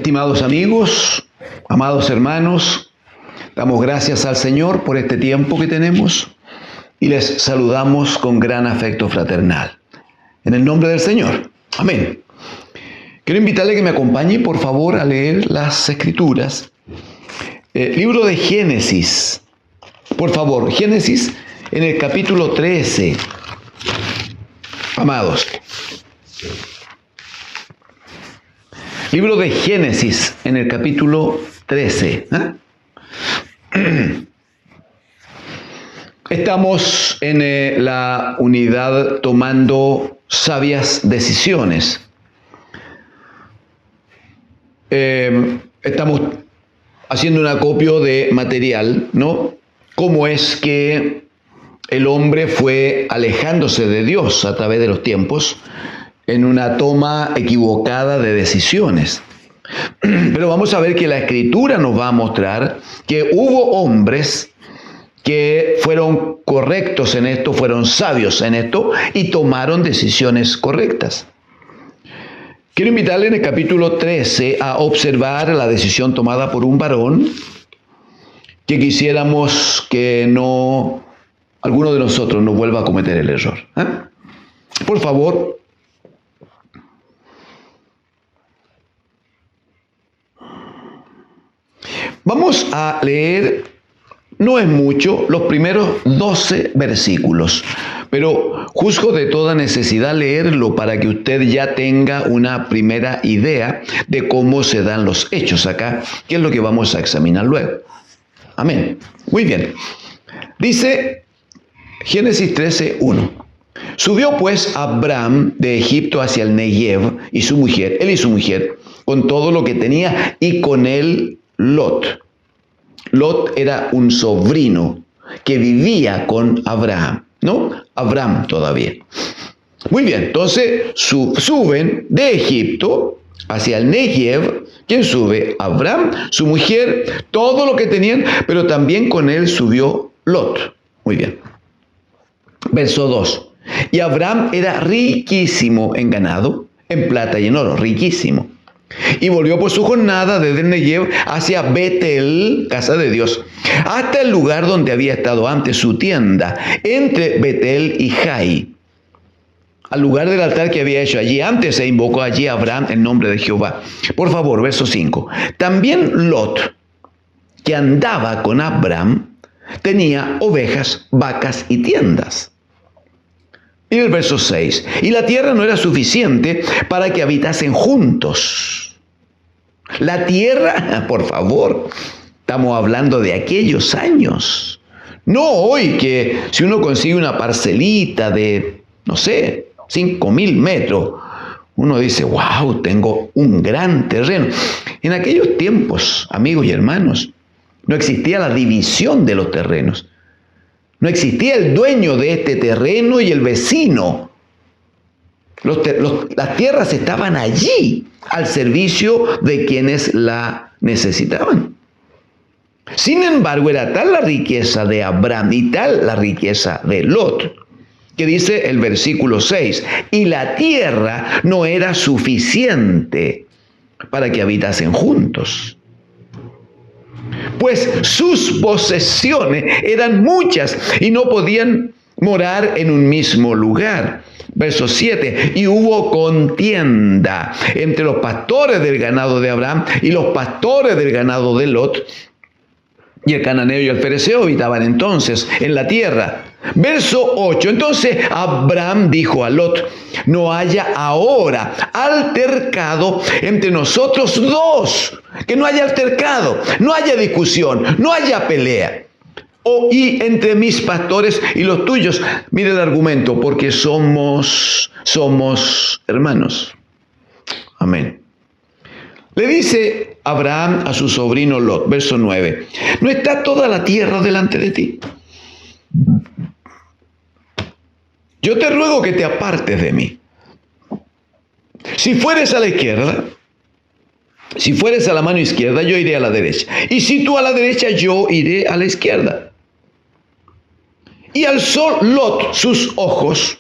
Estimados amigos, amados hermanos, damos gracias al Señor por este tiempo que tenemos y les saludamos con gran afecto fraternal. En el nombre del Señor. Amén. Quiero invitarle que me acompañe, por favor, a leer las Escrituras. Libro de Génesis. Por favor, Génesis en el capítulo 13. Amados. Libro de Génesis en el capítulo 13. Estamos en la unidad tomando sabias decisiones. Estamos haciendo un acopio de material, ¿no? Cómo es que el hombre fue alejándose de Dios a través de los tiempos en una toma equivocada de decisiones. Pero vamos a ver que la Escritura nos va a mostrar que hubo hombres que fueron correctos en esto, fueron sabios en esto y tomaron decisiones correctas. Quiero invitarle en el capítulo 13 a observar la decisión tomada por un varón que quisiéramos que alguno de nosotros no vuelva a cometer el error. Por favor. Vamos a leer, no es mucho, los primeros 12 versículos, pero juzgo de toda necesidad leerlo para que usted ya tenga una primera idea de cómo se dan los hechos acá, que es lo que vamos a examinar luego. Amén. Muy bien. Dice Génesis 13:1. Subió pues Abraham de Egipto hacia el Negev y su mujer, él y su mujer, con todo lo que tenía, y con él Lot. Lot era un sobrino que vivía con Abraham, ¿no? Abraham todavía. Muy bien, entonces suben de Egipto hacia el Negev. ¿Quién sube? Abraham, su mujer, todo lo que tenían, pero también con él subió Lot. Muy bien. Verso 2. Y Abraham era riquísimo en ganado, en plata y en oro, riquísimo. Y volvió por su jornada desde el Negev hacia Betel, casa de Dios, hasta el lugar donde había estado antes su tienda, entre Betel y Jai, al lugar del altar que había hecho allí. Antes se invocó allí a Abraham el nombre de Jehová. Por favor, verso 5. También Lot, que andaba con Abraham, tenía ovejas, vacas y tiendas. Y el verso 6. Y la tierra no era suficiente para que habitasen juntos. La tierra, por favor, estamos hablando de aquellos años. No hoy, que si uno consigue una parcelita de, 5.000 metros, uno dice, wow, tengo un gran terreno. En aquellos tiempos, amigos y hermanos, no existía la división de los terrenos. No existía el dueño de este terreno y el vecino. Las tierras estaban allí al servicio de quienes la necesitaban. Sin embargo, era tal la riqueza de Abraham y tal la riqueza de Lot, que dice el versículo 6, y la tierra no era suficiente para que habitasen juntos, pues sus posesiones eran muchas y no podían morar en un mismo lugar. Verso 7, y hubo contienda entre los pastores del ganado de Abraham y los pastores del ganado de Lot, y el cananeo y el fereceo habitaban entonces en la tierra. Verso 8, entonces Abraham dijo a Lot, no haya ahora altercado entre nosotros dos, que no haya altercado, no haya discusión, no haya pelea. Y entre mis pastores y los tuyos. Mire el argumento, porque somos hermanos. Amén. Le dice Abraham a su sobrino Lot, verso 9, ¿no está toda la tierra delante de ti? Yo te ruego que te apartes de mí. Si fueres a la izquierda, si fueres a la mano izquierda, yo iré a la derecha. Y si tú a la derecha, yo iré a la izquierda. Y alzó Lot sus ojos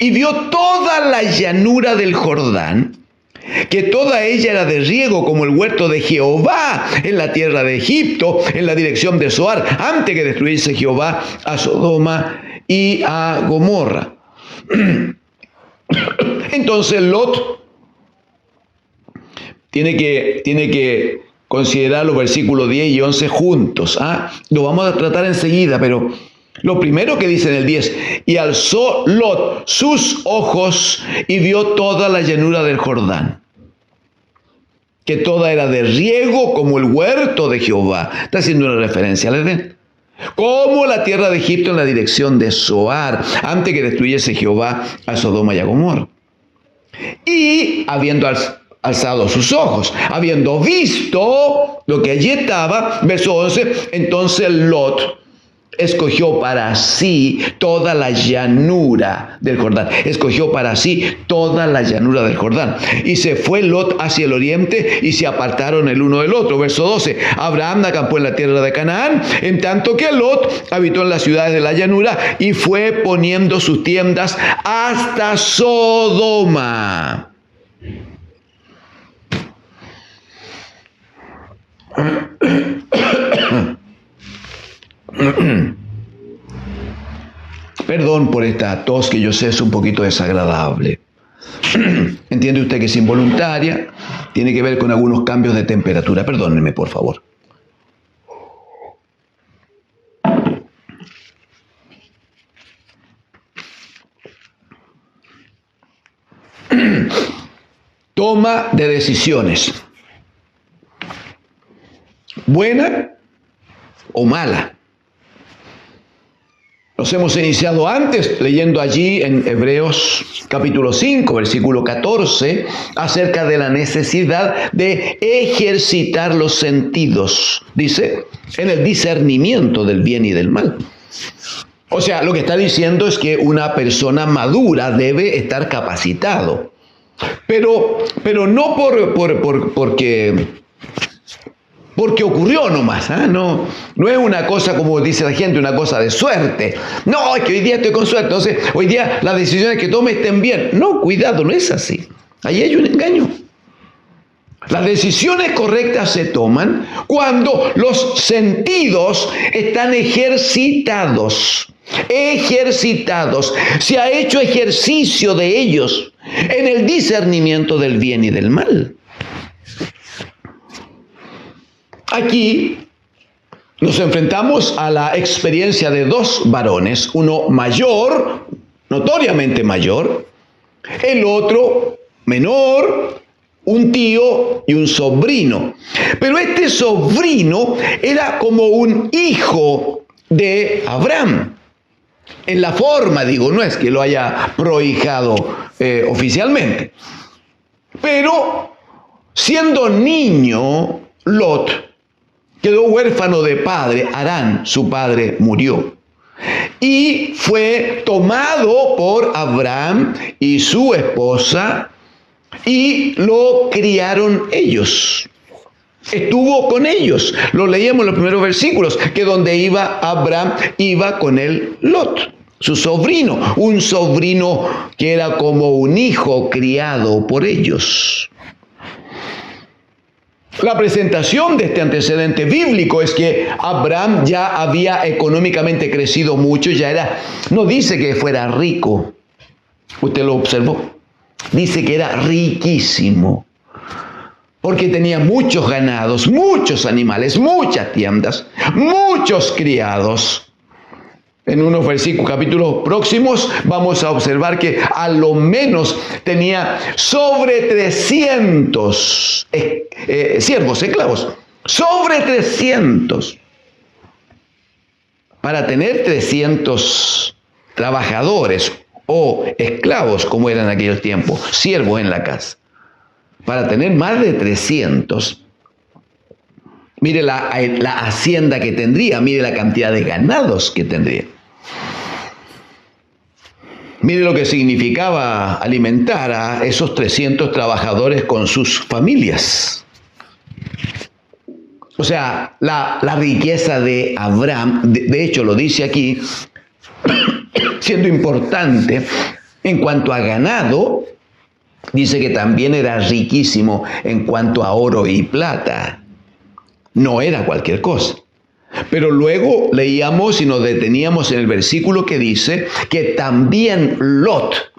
y vio toda la llanura del Jordán que toda ella era de riego como el huerto de Jehová en la tierra de Egipto, en la dirección de Zoar, antes que destruyese Jehová a Sodoma y a Gomorra. Entonces Lot tiene que considerar los versículos 10 y 11 juntos. Lo vamos a tratar enseguida, pero lo primero que dice en el 10, y alzó Lot sus ojos y vio toda la llanura del Jordán, que toda era de riego como el huerto de Jehová. Está haciendo una referencia al Edén. Como la tierra de Egipto en la dirección de Zoar, antes que destruyese Jehová a Sodoma y a Gomorra. Y habiendo alzado sus ojos, habiendo visto lo que allí estaba, verso 11, entonces Lot escogió para sí toda la llanura del Jordán. Escogió para sí toda la llanura del Jordán. Y se fue Lot hacia el oriente y se apartaron el uno del otro. Verso 12. Abraham acampó en la tierra de Canaán, en tanto que Lot habitó en las ciudades de la llanura y fue poniendo sus tiendas hasta Sodoma. Perdón por esta tos que yo sé es un poquito desagradable. Entiende usted que es involuntaria, tiene que ver con algunos cambios de temperatura. Perdóneme, por favor. Toma de decisiones. Buena o mala. Nos hemos iniciado antes leyendo allí en Hebreos capítulo 5, versículo 14, acerca de la necesidad de ejercitar los sentidos, dice, en el discernimiento del bien y del mal. O sea, lo que está diciendo es que una persona madura debe estar capacitado, pero no porque ocurrió nomás, no es una cosa como dice la gente, una cosa de suerte. No, es que hoy día estoy con suerte, entonces hoy día las decisiones que tome estén bien. No, cuidado, no es así. Ahí hay un engaño. Las decisiones correctas se toman cuando los sentidos están ejercitados. Se ha hecho ejercicio de ellos en el discernimiento del bien y del mal. Aquí nos enfrentamos a la experiencia de dos varones, uno mayor, notoriamente mayor, el otro menor, un tío y un sobrino. Pero este sobrino era como un hijo de Abraham. En la forma, digo, no es que lo haya prohijado oficialmente. Pero siendo niño, Lot quedó huérfano de padre. Harán, su padre, murió. Y fue tomado por Abraham y su esposa y lo criaron ellos. Estuvo con ellos. Lo leíamos en los primeros versículos, que donde iba Abraham, iba con él Lot, su sobrino. Un sobrino que era como un hijo criado por ellos. La presentación de este antecedente bíblico es que Abraham ya había económicamente crecido mucho, no dice que fuera rico, usted lo observó, dice que era riquísimo, porque tenía muchos ganados, muchos animales, muchas tiendas, muchos criados. En unos versículos, capítulos próximos, vamos a observar que a lo menos tenía sobre 300 siervos, esclavos. Sobre 300. Para tener 300 trabajadores o esclavos, como eran en aquellos tiempos, siervos en la casa. Para tener más de 300, mire la hacienda que tendría, mire la cantidad de ganados que tendría. Mire lo que significaba alimentar a esos 300 trabajadores con sus familias. O sea, la riqueza de Abraham, de hecho lo dice aquí, siendo importante en cuanto a ganado, Dice que también era riquísimo en cuanto a oro y plata. No era cualquier cosa. Pero luego leíamos y nos deteníamos en el versículo que dice que también Lot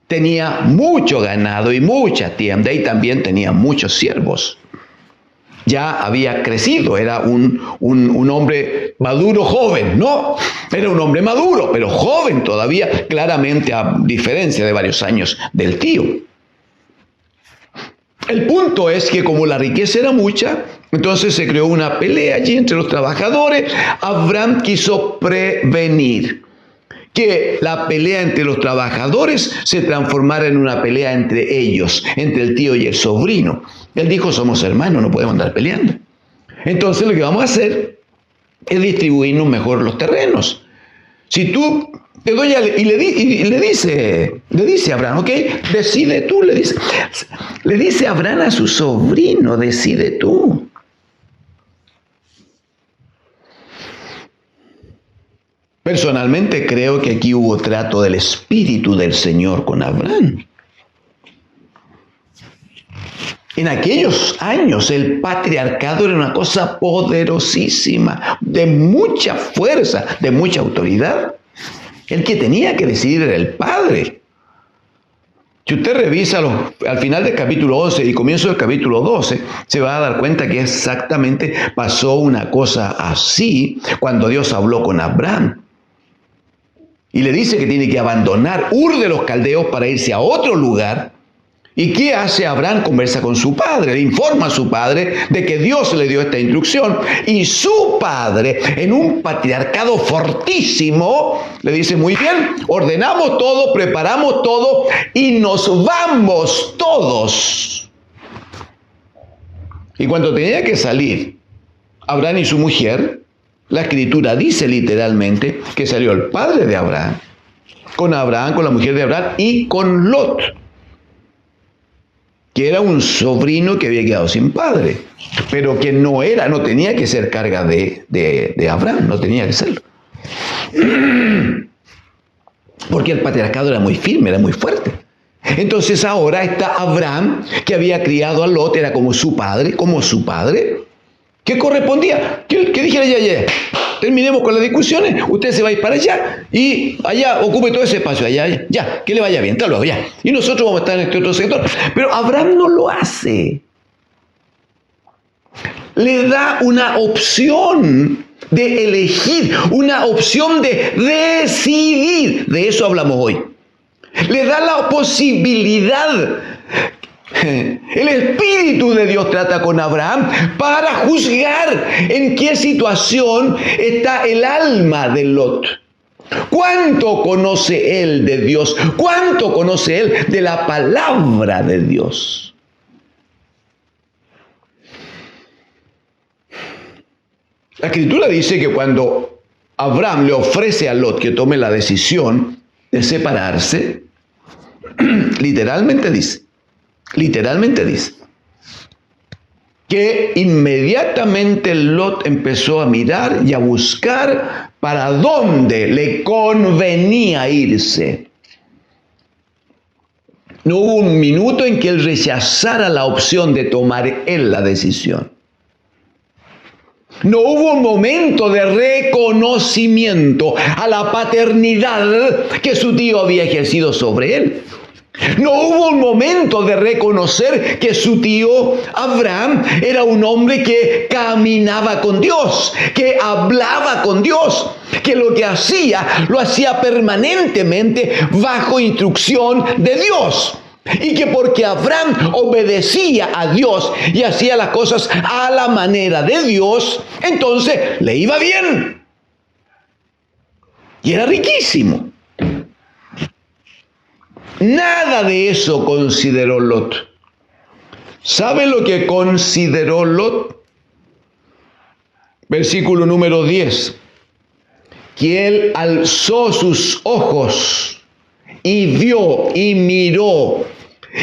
tenía mucho ganado y mucha tienda y también tenía muchos siervos. Ya había crecido, era un hombre maduro joven, ¿no? Era un hombre maduro, pero joven todavía, claramente a diferencia de varios años del tío. El punto es que como la riqueza era mucha, entonces se creó una pelea allí entre los trabajadores. Abraham quiso prevenir que la pelea entre los trabajadores se transformara en una pelea entre ellos, entre el tío y el sobrino. Él dijo, somos hermanos, no podemos andar peleando. Entonces lo que vamos a hacer es distribuirnos mejor los terrenos. Si tú te doy y le dice a Abraham, ok, decide tú, le dice Abraham a su sobrino, decide tú. Personalmente creo que aquí hubo trato del Espíritu del Señor con Abraham. En aquellos años el patriarcado era una cosa poderosísima, de mucha fuerza, de mucha autoridad. El que tenía que decidir era el padre. Si usted revisa al final del capítulo 11 y comienzo del capítulo 12, se va a dar cuenta que exactamente pasó una cosa así cuando Dios habló con Abraham. Y le dice que tiene que abandonar Ur de los Caldeos para irse a otro lugar. ¿Y qué hace Abraham? Conversa con su padre, le informa a su padre de que Dios le dio esta instrucción. Y su padre, en un patriarcado fortísimo, le dice, muy bien, ordenamos todo, preparamos todo y nos vamos todos. Y cuando tenía que salir Abraham y su mujer, la escritura dice literalmente que salió el padre de Abraham, con la mujer de Abraham y con Lot, que era un sobrino que había quedado sin padre, pero que no tenía que ser carga de Abraham, no tenía que serlo. Porque el patriarcado era muy firme, era muy fuerte. Entonces ahora está Abraham, que había criado a Lot, era como su padre, ¿qué correspondía? Que dijera ya, terminemos con las discusiones, usted se va a ir para allá y allá ocupe todo ese espacio, allá, ya, que le vaya bien, hasta luego, ya. Y nosotros vamos a estar en este otro sector. Pero Abraham no lo hace. Le da una opción de elegir, una opción de decidir. De eso hablamos hoy. Le da la posibilidad. El Espíritu de Dios trata con Abraham para juzgar en qué situación está el alma de Lot. ¿Cuánto conoce él de Dios? ¿Cuánto conoce él de la palabra de Dios? La Escritura dice que cuando Abraham le ofrece a Lot que tome la decisión de separarse, literalmente dice que inmediatamente Lot empezó a mirar y a buscar para dónde le convenía irse. No hubo un minuto en que él rechazara la opción de tomar él la decisión. No hubo un momento de reconocimiento a la paternidad que su tío había ejercido sobre él. No hubo un momento de reconocer que su tío Abraham era un hombre que caminaba con Dios, que hablaba con Dios, que lo que hacía, lo hacía permanentemente bajo instrucción de Dios. Y que porque Abraham obedecía a Dios y hacía las cosas a la manera de Dios, entonces le iba bien. Y era riquísimo. Nada de eso consideró Lot. ¿Sabe lo que consideró Lot? Versículo número 10. Que él alzó sus ojos y vio y miró.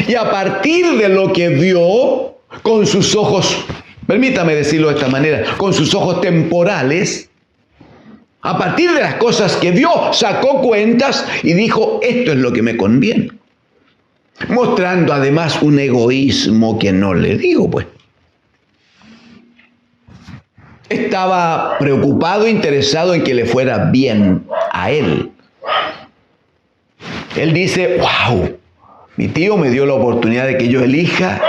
Y a partir de lo que vio con sus ojos, permítame decirlo de esta manera, con sus ojos temporales, a partir de las cosas que vio, sacó cuentas y dijo, esto es lo que me conviene. mostrando además un egoísmo que no le digo, pues. Estaba preocupado, interesado en que le fuera bien a él. Él dice, wow, mi tío me dio la oportunidad de que yo elija.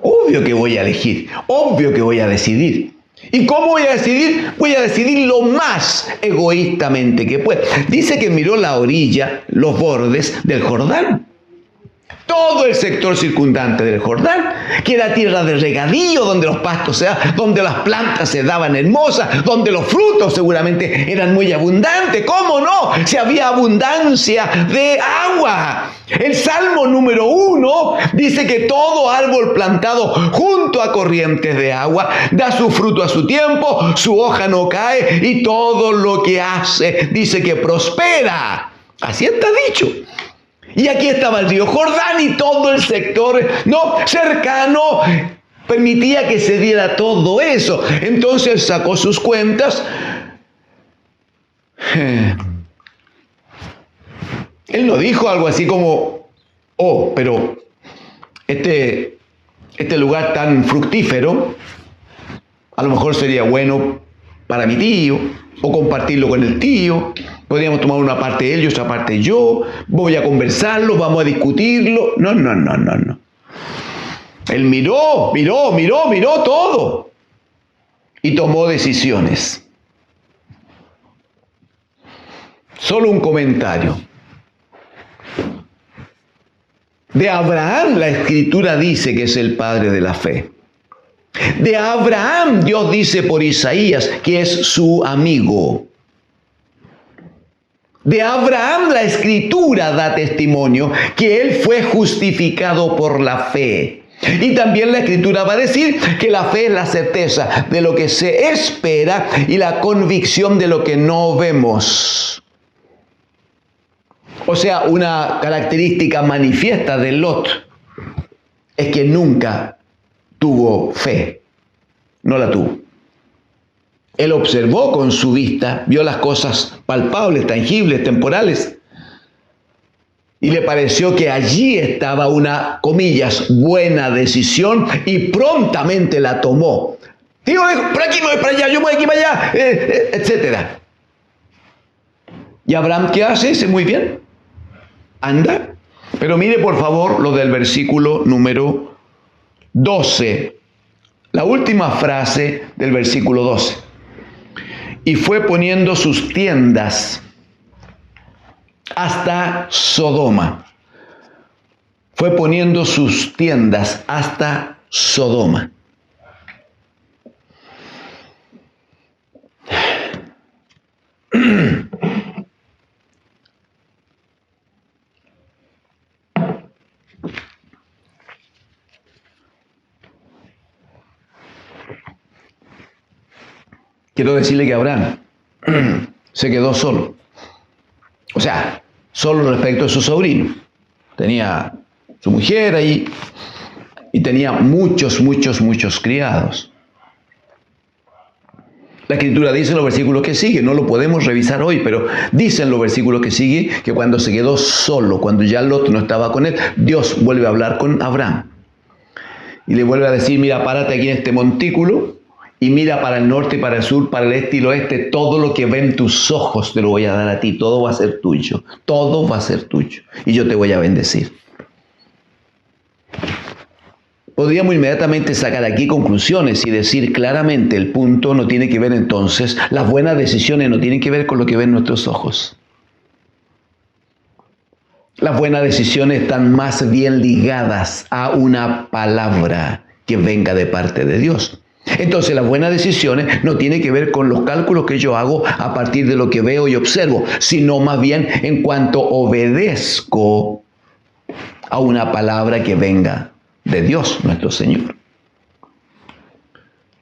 Obvio que voy a elegir, obvio que voy a decidir. ¿Y cómo voy a decidir? Voy a decidir lo más egoístamente que pueda. Dice que miró la orilla, los bordes del Jordán. Todo el sector circundante del Jordán, que era tierra de regadío, donde los pastos se daban, donde las plantas se daban hermosas, donde los frutos seguramente eran muy abundantes. ¿Cómo no? Si había abundancia de agua. El Salmo número 1 dice que todo árbol plantado junto a corrientes de agua da su fruto a su tiempo, su hoja no cae y todo lo que hace dice que prospera. Así está dicho. Y aquí estaba el río Jordán y todo el sector cercano permitía que se diera todo eso. Entonces sacó sus cuentas. Él no dijo algo así como, oh, pero este lugar tan fructífero, a lo mejor sería bueno para mi tío, o compartirlo con el tío. Podríamos tomar una parte él y otra parte yo. Voy a conversarlo, vamos a discutirlo. No. Él miró todo. Y tomó decisiones. Solo un comentario. De Abraham la Escritura dice que es el padre de la fe. De Abraham Dios dice por Isaías que es su amigo. De Abraham la Escritura da testimonio que él fue justificado por la fe. Y también la Escritura va a decir que la fe es la certeza de lo que se espera y la convicción de lo que no vemos. O sea, una característica manifiesta de Lot es que nunca tuvo fe. No la tuvo. Él observó con su vista, vio las cosas palpables, tangibles, temporales, y le pareció que allí estaba una, comillas, buena decisión y prontamente la tomó. Digo, por aquí me voy para allá, yo voy aquí para allá, etc. ¿Y Abraham qué hace? Dice, muy bien, anda. Pero mire por favor lo del versículo número 12. La última frase del versículo 12. Y fue poniendo sus tiendas hasta Sodoma. Fue poniendo sus tiendas hasta Sodoma. Quiero decirle que Abraham se quedó solo. O sea, solo respecto a su sobrino. Tenía su mujer ahí y tenía muchos criados. La Escritura dice en los versículos que siguen, no lo podemos revisar hoy, pero dice en los versículos que siguen que cuando se quedó solo, cuando ya Lot no estaba con él, Dios vuelve a hablar con Abraham. Y le vuelve a decir, mira, párate aquí en este montículo y mira para el norte, para el sur, para el este y el oeste, todo lo que ven tus ojos te lo voy a dar a ti, todo va a ser tuyo, todo va a ser tuyo y yo te voy a bendecir. Podríamos inmediatamente sacar aquí conclusiones y decir claramente el punto no tiene que ver entonces, las buenas decisiones no tienen que ver con lo que ven nuestros ojos. Las buenas decisiones están más bien ligadas a una palabra que venga de parte de Dios. Entonces las buenas decisiones no tienen que ver con los cálculos que yo hago a partir de lo que veo y observo, sino más bien en cuanto obedezco a una palabra que venga de Dios, nuestro Señor.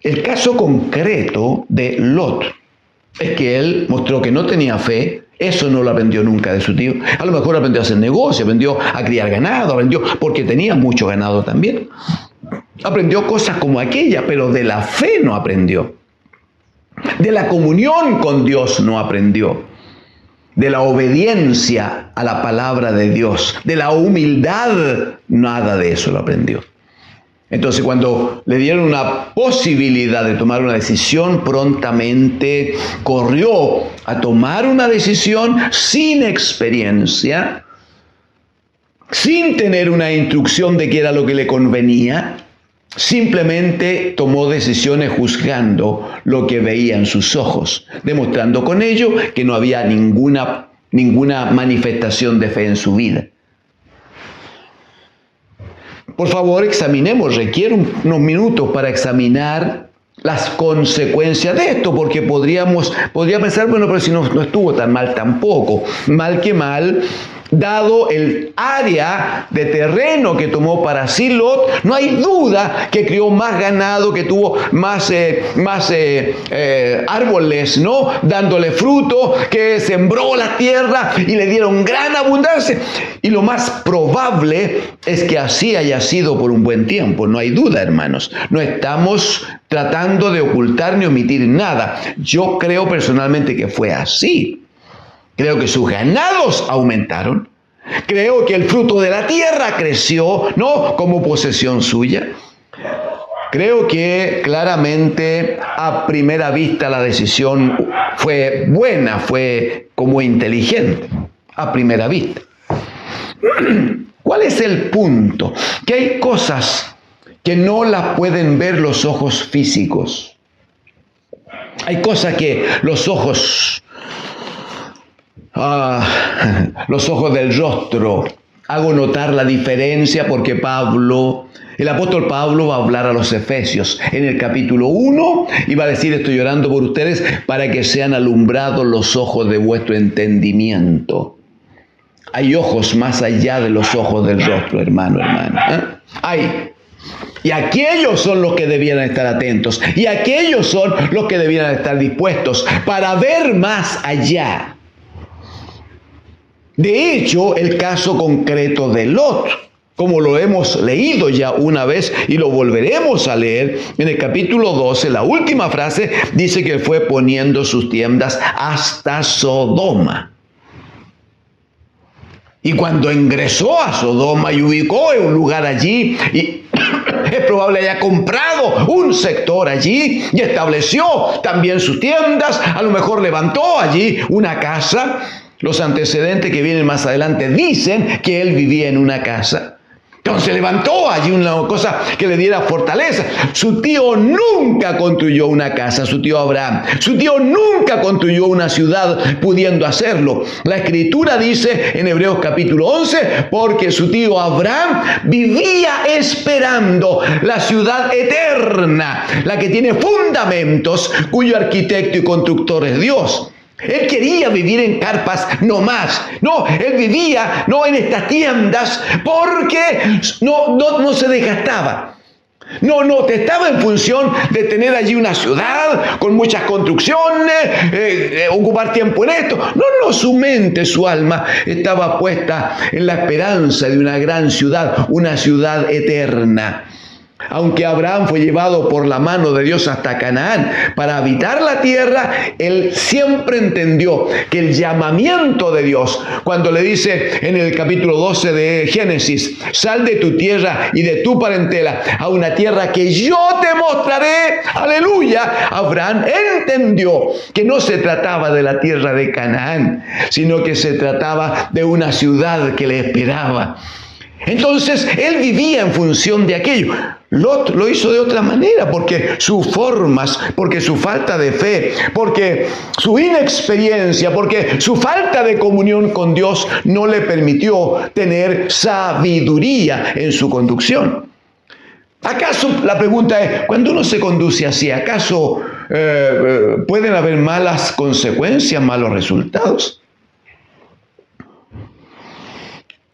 El caso concreto de Lot es que él mostró que no tenía fe. Eso no lo aprendió nunca de su tío. A lo mejor aprendió a hacer negocio, aprendió a criar ganado, aprendió porque tenía mucho ganado también. Aprendió cosas como aquella, pero de la fe no aprendió. De la comunión con Dios no aprendió. de la obediencia a la palabra de Dios, de la humildad, nada de eso lo aprendió. Entonces, cuando le dieron una posibilidad de tomar una decisión, prontamente corrió a tomar una decisión sin experiencia, sin tener una instrucción de qué era lo que le convenía. Simplemente tomó decisiones juzgando lo que veía en sus ojos, demostrando con ello que no había ninguna manifestación de fe en su vida. Por favor, examinemos, requiere unos minutos para examinar las consecuencias de esto, porque podría pensar, bueno, pero si no estuvo tan mal tampoco, mal que mal. Dado el área de terreno que tomó para sí Lot, no hay duda que crió más ganado, que tuvo más árboles, ¿no? Dándole fruto, que sembró la tierra y le dieron gran abundancia. Y lo más probable es que así haya sido por un buen tiempo. No hay duda, hermanos. No estamos tratando de ocultar ni omitir nada. Yo creo personalmente que fue así. Creo que sus ganados aumentaron. Creo que el fruto de la tierra creció, ¿no? Como posesión suya. Creo que claramente a primera vista la decisión fue buena, fue como inteligente, a primera vista. ¿Cuál es el punto? Que hay cosas que no las pueden ver los ojos físicos. Hay cosas que los ojos del rostro. Hago notar la diferencia porque el apóstol Pablo va a hablar a los Efesios en el capítulo 1 y va a decir: estoy orando por ustedes para que sean alumbrados los ojos de vuestro entendimiento. Hay ojos más allá de los ojos del rostro, hermana. Hay. Y aquellos son los que debieran estar atentos. Y aquellos son los que debieran estar dispuestos para ver más allá. De hecho, el caso concreto de Lot, como lo hemos leído ya una vez y lo volveremos a leer, en el capítulo 12, la última frase dice que fue poniendo sus tiendas hasta Sodoma. Y cuando ingresó a Sodoma y ubicó en un lugar allí, y es probable haya comprado un sector allí y estableció también sus tiendas, a lo mejor levantó allí una casa. Los antecedentes que vienen más adelante dicen que él vivía en una casa. Entonces levantó allí una cosa que le diera fortaleza. Su tío nunca construyó una casa, su tío Abraham. Su tío nunca construyó una ciudad pudiendo hacerlo. La Escritura dice en Hebreos capítulo 11, porque su tío Abraham vivía esperando la ciudad eterna, la que tiene fundamentos, cuyo arquitecto y constructor es Dios. Él quería vivir en carpas, no más. No, él vivía no en estas tiendas porque no se desgastaba. No estaba en función de tener allí una ciudad con muchas construcciones, ocupar tiempo en esto. No, su mente, su alma estaba puesta en la esperanza de una gran ciudad, una ciudad eterna. Aunque Abraham fue llevado por la mano de Dios hasta Canaán para habitar la tierra, él siempre entendió que el llamamiento de Dios, cuando le dice en el capítulo 12 de Génesis, sal de tu tierra y de tu parentela a una tierra que yo te mostraré, aleluya, Abraham entendió que no se trataba de la tierra de Canaán, sino que se trataba de una ciudad que le esperaba. Entonces, él vivía en función de aquello. Lot lo hizo de otra manera, porque sus formas, porque su falta de fe, porque su inexperiencia, porque su falta de comunión con Dios no le permitió tener sabiduría en su conducción. ¿Acaso, la pregunta es, cuando uno se conduce así, ¿acaso pueden haber malas consecuencias, malos resultados?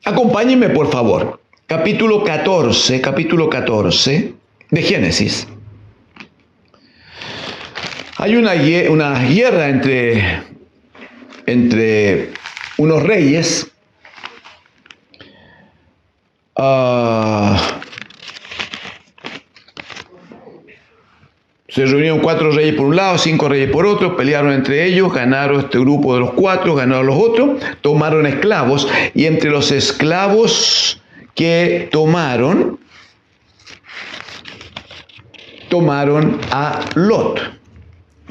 Acompáñenme, por favor. Capítulo 14 de Génesis. Hay una guerra entre unos reyes. Se reunieron 4 reyes por un lado, 5 reyes por otro, pelearon entre ellos, ganaron este grupo de los 4, ganaron los otros, tomaron esclavos, y entre los esclavos que tomaron a Lot,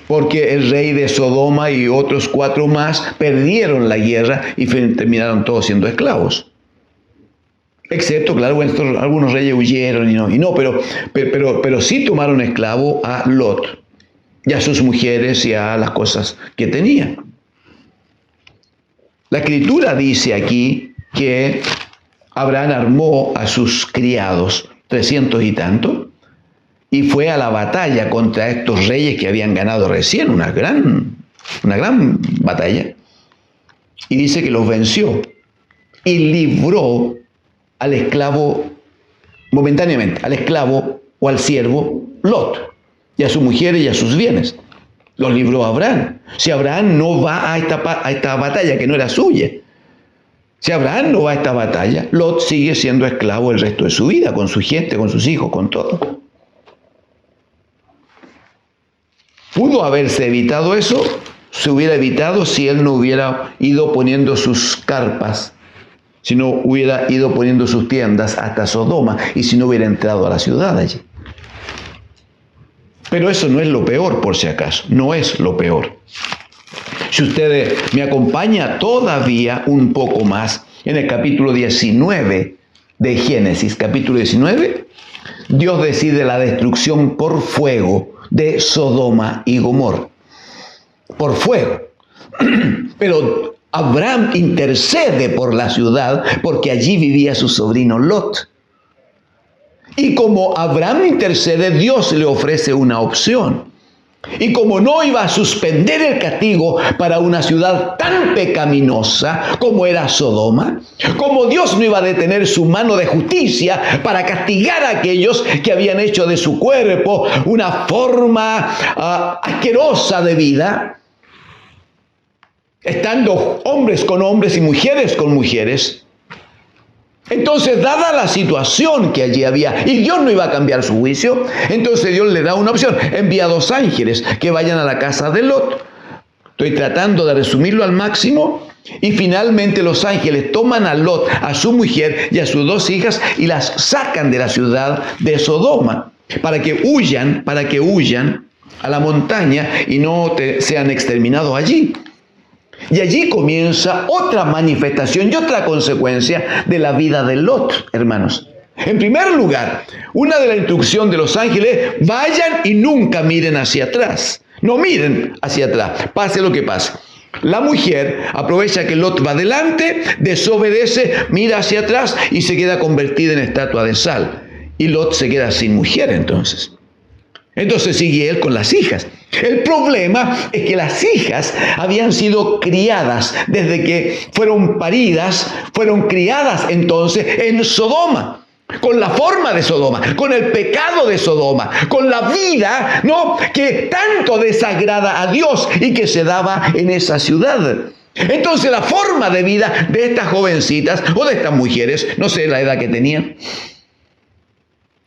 porque el rey de Sodoma y otros 4 más perdieron la guerra y terminaron todos siendo esclavos. Excepto, claro, bueno, algunos reyes huyeron pero sí tomaron esclavo a Lot y a sus mujeres y a las cosas que tenía. La escritura dice aquí que Abraham armó a sus criados, 300 y tanto, y fue a la batalla contra estos reyes que habían ganado recién, una gran batalla, y dice que los venció y libró al esclavo, momentáneamente, al esclavo o al siervo Lot, y a su mujer y a sus bienes. Los libró Abraham. Si Abraham no va a esta batalla que no era suya, si Abraham no va a esta batalla, Lot sigue siendo esclavo el resto de su vida, con su gente, con sus hijos, con todo. ¿Pudo haberse evitado eso? Se hubiera evitado si él no hubiera ido poniendo sus carpas, si no hubiera ido poniendo sus tiendas hasta Sodoma y si no hubiera entrado a la ciudad allí. Pero eso no es lo peor, por si acaso, no es lo peor. Si usted me acompaña todavía un poco más, en el capítulo 19 de Génesis, capítulo 19, Dios decide la destrucción por fuego de Sodoma y Gomorra. Por fuego. Pero Abraham intercede por la ciudad porque allí vivía su sobrino Lot. Y como Abraham intercede, Dios le ofrece una opción. Y como no iba a suspender el castigo para una ciudad tan pecaminosa como era Sodoma, como Dios no iba a detener su mano de justicia para castigar a aquellos que habían hecho de su cuerpo una forma asquerosa de vida, estando hombres con hombres y mujeres con mujeres. Entonces, dada la situación que allí había, y Dios no iba a cambiar su juicio, entonces Dios le da una opción. Envía 2 ángeles que vayan a la casa de Lot. Estoy tratando de resumirlo al máximo. Y finalmente los ángeles toman a Lot, a su mujer y a sus 2 hijas y las sacan de la ciudad de Sodoma para que huyan a la montaña y no sean exterminados allí. Y allí comienza otra manifestación y otra consecuencia de la vida de Lot, hermanos. En primer lugar, una de la instrucción de los ángeles: vayan y nunca miren hacia atrás. No miren hacia atrás, pase lo que pase. La mujer aprovecha que Lot va adelante, desobedece, mira hacia atrás y se queda convertida en estatua de sal. Y Lot se queda sin mujer entonces. Entonces sigue él con las hijas. El problema es que las hijas habían sido criadas desde que fueron paridas, fueron criadas entonces en Sodoma, con la forma de Sodoma, con el pecado de Sodoma, con la vida, ¿no?, que tanto desagrada a Dios y que se daba en esa ciudad. Entonces la forma de vida de estas jovencitas o de estas mujeres, no sé la edad que tenían,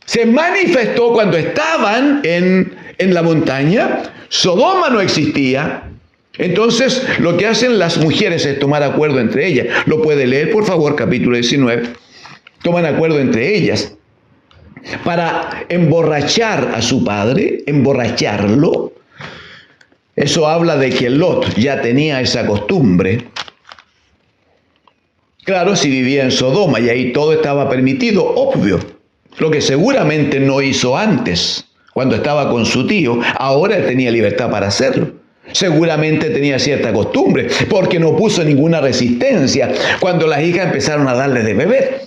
se manifestó cuando estaban en la montaña. Sodoma no existía. Entonces, lo que hacen las mujeres es tomar acuerdo entre ellas. Lo puede leer, por favor, capítulo 19. Toman acuerdo entre ellas para emborrachar a su padre, emborracharlo. Eso habla de que Lot ya tenía esa costumbre. Claro, si vivía en Sodoma y ahí todo estaba permitido, obvio. Lo que seguramente no hizo antes, cuando estaba con su tío, ahora él tenía libertad para hacerlo. Seguramente tenía cierta costumbre, porque no puso ninguna resistencia cuando las hijas empezaron a darle de beber.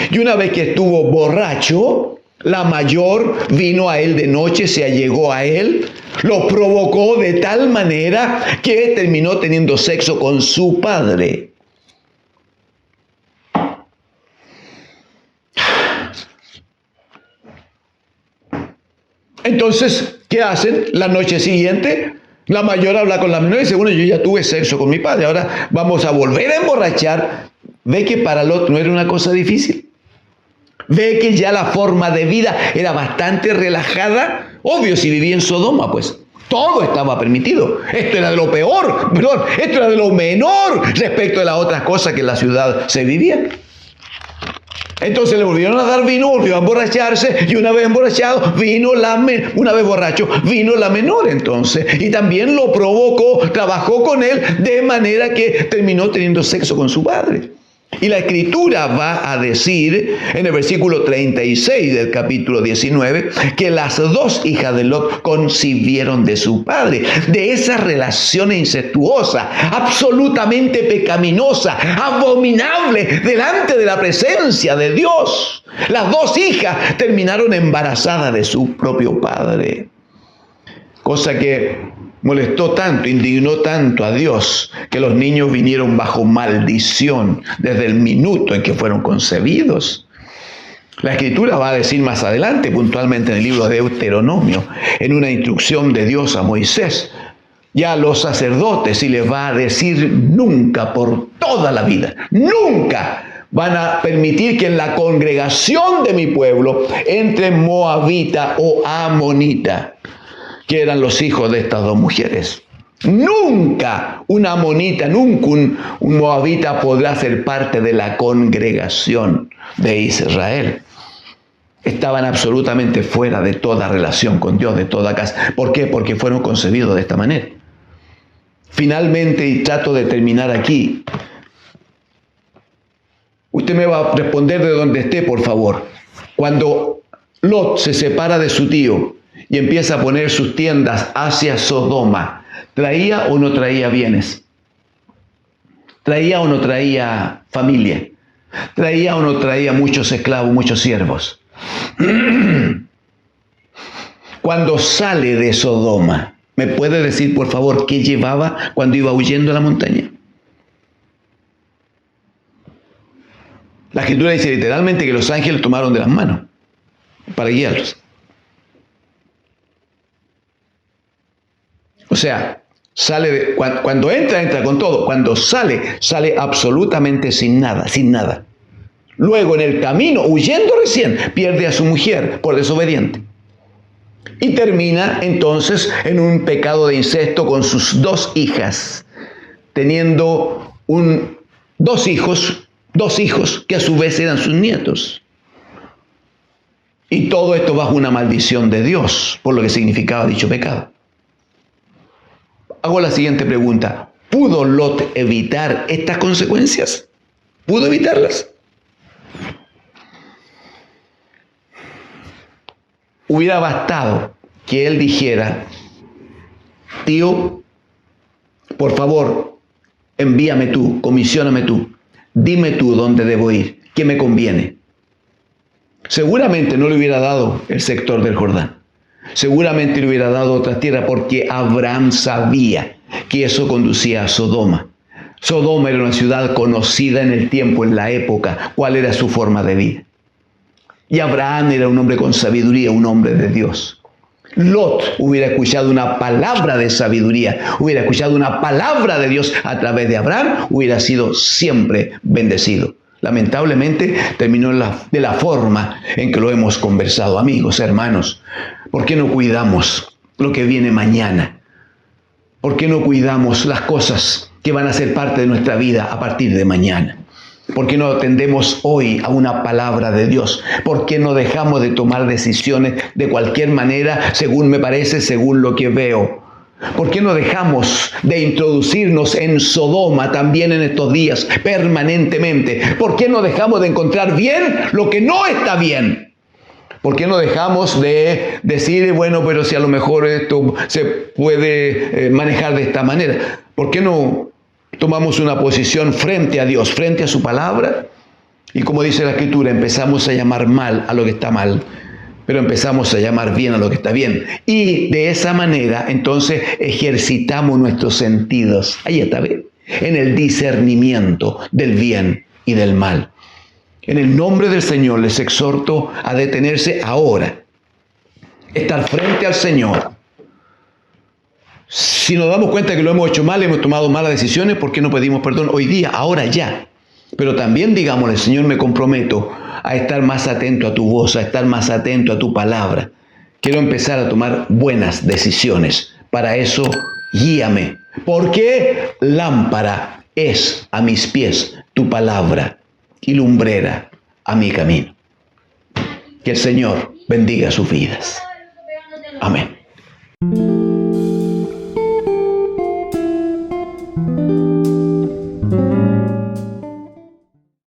Y una vez que estuvo borracho, la mayor vino a él de noche, se allegó a él, lo provocó de tal manera que terminó teniendo sexo con su padre. Entonces, ¿qué hacen? La noche siguiente, la mayor habla con la menor y dice: bueno, yo ya tuve sexo con mi padre, ahora vamos a volver a emborrachar. Ve que para Lot no era una cosa difícil. Ve que ya la forma de vida era bastante relajada. Obvio, si vivía en Sodoma, pues todo estaba permitido. Esto era de lo peor, perdón, esto era de lo menor respecto de las otras cosas que en la ciudad se vivían. Entonces le volvieron a dar vino, volvió a emborracharse, y una vez emborrachado, una vez borracho, vino la menor entonces. Y también lo provocó, trabajó con él, de manera que terminó teniendo sexo con su padre. Y la Escritura va a decir en el versículo 36 del capítulo 19 que las dos hijas de Lot concibieron de su padre. De esa relación incestuosa, absolutamente pecaminosa, abominable delante de la presencia de Dios. Las dos hijas terminaron embarazadas de su propio padre. Cosa que molestó tanto, indignó tanto a Dios, que los niños vinieron bajo maldición desde el minuto en que fueron concebidos. La Escritura va a decir más adelante, puntualmente en el libro de Deuteronomio, en una instrucción de Dios a Moisés, ya a los sacerdotes, y les va a decir: nunca, por toda la vida, nunca van a permitir que en la congregación de mi pueblo entre moabita o amonita, que eran los hijos de estas dos mujeres. Nunca una amonita, nunca un moabita podrá ser parte de la congregación de Israel. Estaban absolutamente fuera de toda relación con Dios, de toda casa. ¿Por qué? Porque fueron concebidos de esta manera. Finalmente, y trato de terminar aquí, usted me va a responder de donde esté, por favor. Cuando Lot se separa de su tío y empieza a poner sus tiendas hacia Sodoma, ¿traía o no traía bienes? ¿Traía o no traía familia? ¿Traía o no traía muchos esclavos, muchos siervos? Cuando sale de Sodoma, ¿me puede decir, por favor, qué llevaba cuando iba huyendo a la montaña? La Escritura dice literalmente que los ángeles tomaron de las manos para guiarlos. O sea, cuando entra con todo. Cuando sale absolutamente sin nada, sin nada. Luego en el camino, huyendo recién, pierde a su mujer por desobediente. Y termina entonces en un pecado de incesto con sus dos hijas, teniendo dos hijos que a su vez eran sus nietos. Y todo esto bajo una maldición de Dios, por lo que significaba dicho pecado. Hago la siguiente pregunta: ¿pudo Lot evitar estas consecuencias? ¿Pudo evitarlas? Hubiera bastado que él dijera: tío, por favor, envíame tú, comisioname tú, dime tú dónde debo ir, qué me conviene. Seguramente no le hubiera dado el sector del Jordán. Seguramente le hubiera dado otra tierra, porque Abraham sabía que eso conducía a Sodoma. Sodoma era una ciudad conocida en el tiempo, en la época, cuál era su forma de vida. Y Abraham era un hombre con sabiduría, un hombre de Dios. Lot hubiera escuchado una palabra de sabiduría, hubiera escuchado una palabra de Dios a través de Abraham, hubiera sido siempre bendecido. Lamentablemente terminó de la forma en que lo hemos conversado. Amigos, hermanos, ¿por qué no cuidamos lo que viene mañana? ¿Por qué no cuidamos las cosas que van a ser parte de nuestra vida a partir de mañana? ¿Por qué no atendemos hoy a una palabra de Dios? ¿Por qué no dejamos de tomar decisiones de cualquier manera, según me parece, según lo que veo? ¿Por qué no dejamos de introducirnos en Sodoma también en estos días, permanentemente? ¿Por qué no dejamos de encontrar bien lo que no está bien? ¿Por qué no dejamos de decir, bueno, pero si a lo mejor esto se puede manejar de esta manera? ¿Por qué no tomamos una posición frente a Dios, frente a su palabra? Y como dice la Escritura, empezamos a llamar mal a lo que está mal, pero empezamos a llamar bien a lo que está bien. Y de esa manera, entonces, ejercitamos nuestros sentidos. Ahí está, ¿ve? En el discernimiento del bien y del mal. En el nombre del Señor les exhorto a detenerse ahora. Estar frente al Señor. Si nos damos cuenta que lo hemos hecho mal, hemos tomado malas decisiones, ¿por qué no pedimos perdón hoy día, ahora ya? Pero también digámosle, Señor, me comprometo a estar más atento a tu voz, a estar más atento a tu palabra. Quiero empezar a tomar buenas decisiones. Para eso, guíame. Porque lámpara es a mis pies tu palabra y lumbrera a mi camino. Que el Señor bendiga sus vidas. Amén.